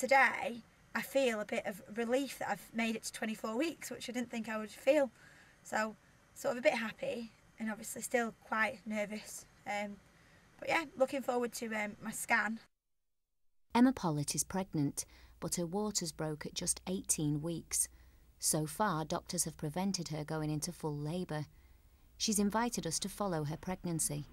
today I feel a bit of relief that I've made it to 24 weeks, which I didn't think I would feel. So sort of a bit happy and obviously still quite nervous. But yeah, looking forward to my scan. Emma Pollitt is pregnant, but her waters broke at just 18 weeks. So far, doctors have prevented her going into full labour. She's invited us to follow her pregnancy.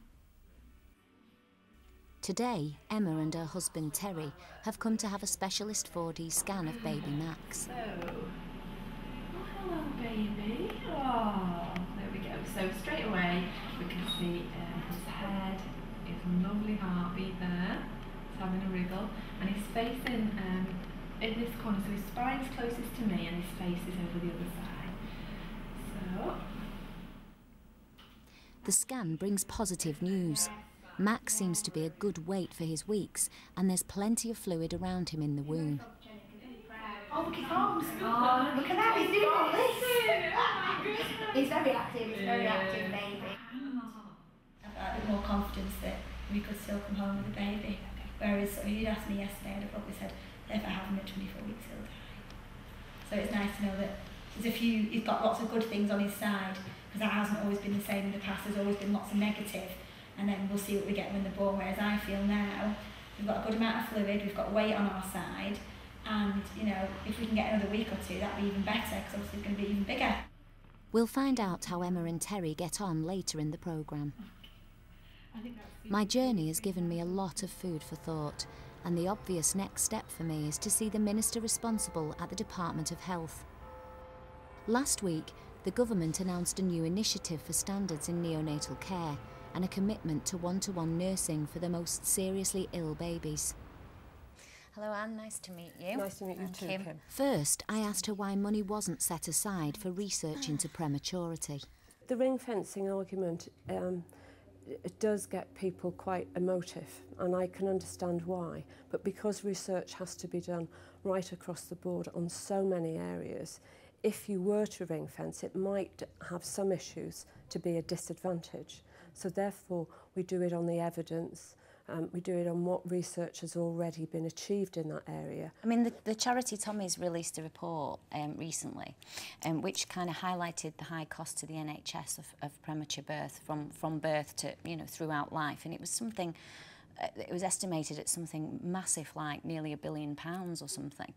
Today, Emma and her husband Terry have come to have a specialist 4D scan of baby Max. So, hello baby. Oh, there we go. So straight away we can see his head, his lovely heartbeat there. He's having a wriggle, and he's facing in this corner. So his spine's closest to me, and his face is over the other side. So the scan brings positive news. Max seems to be a good weight for his weeks, and there's plenty of fluid around him in the womb. Oh, look, his arms. Oh, look at that, he's doing all this. He's very active, he's a very active baby. I've got a bit more confidence that we could still come home with a baby. Whereas, you'd asked me yesterday, and I probably said, if I have him at 24 weeks, he'll die. So it's nice to know that he's got lots of good things on his side, because that hasn't always been the same in the past. There's always been lots of negative. And then we'll see what we get when they're born, whereas I feel now we've got a good amount of fluid, we've got weight on our side, and, you know, if we can get another week or two, that'd be even better, because obviously it's going to be even bigger. We'll find out how Emma and Terry get on later in the programme. My journey has given me a lot of food for thought, and the obvious next step for me is to see the minister responsible at the Department of Health. Last week, the government announced a new initiative for standards in neonatal care, and a commitment to one-to-one nursing for the most seriously ill babies. Hello Anne, nice to meet you. Nice to meet you too, Kim. First, I asked her why money wasn't set aside for research into prematurity. The ring fencing argument, it does get people quite emotive, and I can understand why, but because research has to be done right across the board on so many areas, if you were to ring fence, it might have some issues to be a disadvantage. So therefore, we do it on the evidence, we do it on what research has already been achieved in that area. I mean, the charity Tommy's released a report recently, which kind of highlighted the high cost to the NHS of premature birth, from birth to, you know, throughout life, and it was something, it was estimated at something massive, like nearly £1 billion or something.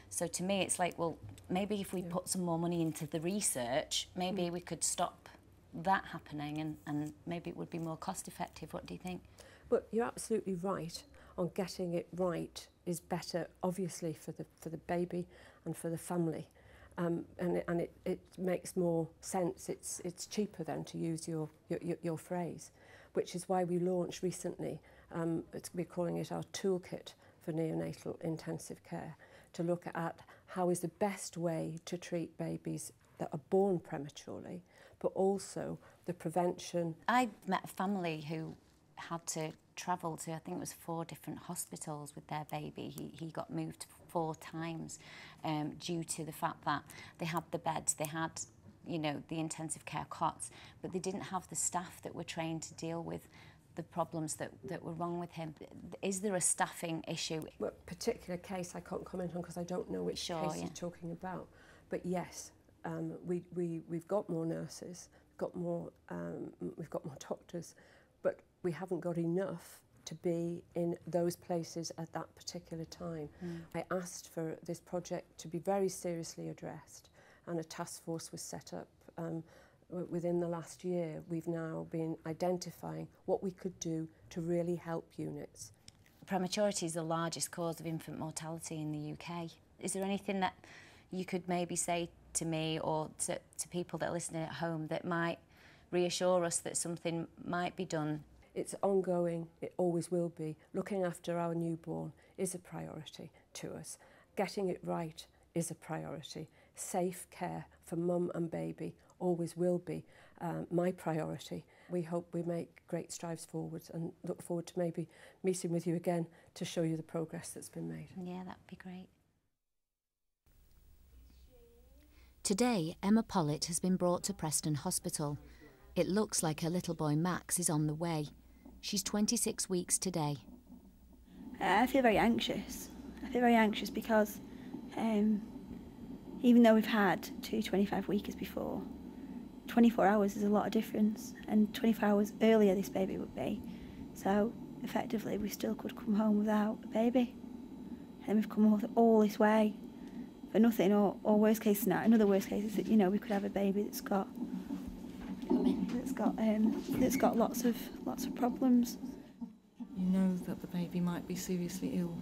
So to me, it's like, well, maybe if we put some more money into the research, maybe we could stop that happening, and maybe it would be more cost effective. What do you think? Well, you're absolutely right on getting it right is better, obviously, for the baby and for the family, and it makes more sense. It's cheaper then, to use your phrase, which is why we launched recently. We're calling it our toolkit for neonatal intensive care, to look at how is the best way to treat babies that are born prematurely, but also the prevention. I met a family who had to travel to, I think it was 4 different hospitals with their baby. He got moved 4 times due to the fact that they had the beds, they had, you know, the intensive care cots, but they didn't have the staff that were trained to deal with the problems that were wrong with him. Is there a staffing issue? Well, particular case I can't comment on because I don't know which case you're talking about. But yes, we've got more nurses, we've got more doctors, but we haven't got enough to be in those places at that particular time. I asked for this project to be very seriously addressed, and a task force was set up. Within the last year, we've now been identifying what we could do to really help units. Prematurity is the largest cause of infant mortality in the UK. Is there anything that you could maybe say to me or to people that are listening at home that might reassure us that something might be done? It's ongoing, it always will be. Looking after our newborn is a priority to us. Getting it right is a priority. Safe care for mum and baby always will be my priority. We hope we make great strides forwards and look forward to maybe meeting with you again to show you the progress that's been made. Yeah, that'd be great. Today, Emma Pollitt has been brought to Preston Hospital. It looks like her little boy Max is on the way. She's 26 weeks today. I feel very anxious. I feel very anxious because even though we've had 2 25-weekers before, 24 hours is a lot of difference, and 24 hours earlier this baby would be. So effectively we still could come home without a baby, and we've come all this way for nothing. Or worst case scenario, another worst case is that, you know, we could have a baby that's got lots of problems. You know that the baby might be seriously ill,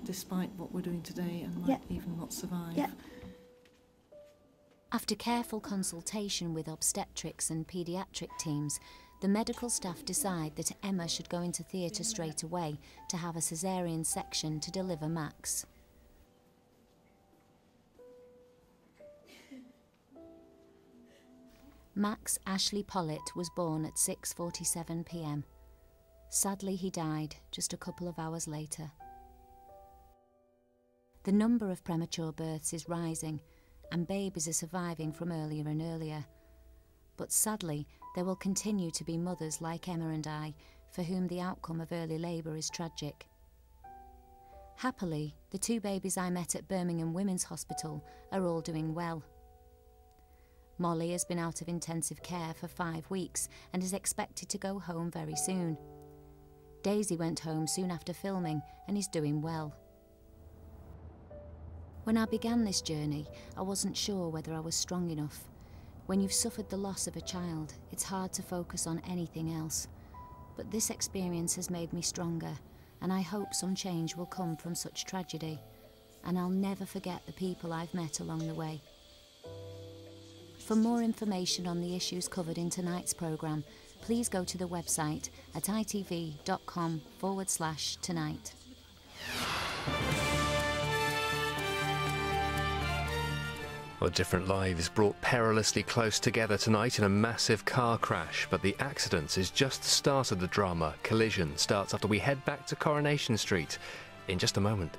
despite what we're doing today, and might even not survive. Yeah. After careful consultation with obstetrics and paediatric teams, the medical staff decide that Emma should go into theatre straight away to have a caesarean section to deliver Max. Max Ashley Pollitt was born at 6:47 p.m. Sadly, he died just a couple of hours later. The number of premature births is rising, and babies are surviving from earlier and earlier. But sadly, there will continue to be mothers like Emma and I, for whom the outcome of early labour is tragic. Happily, the 2 babies I met at Birmingham Women's Hospital are all doing well. Molly has been out of intensive care for 5 weeks and is expected to go home very soon. Daisy went home soon after filming and is doing well. When I began this journey, I wasn't sure whether I was strong enough. When you've suffered the loss of a child, it's hard to focus on anything else. But this experience has made me stronger, and I hope some change will come from such tragedy. And I'll never forget the people I've met along the way. For more information on the issues covered in tonight's programme, please go to the website at itv.com/tonight. Well, different lives brought perilously close together tonight in a massive car crash, but the accident is just the start of the drama. Collision starts after we head back to Coronation Street in just a moment.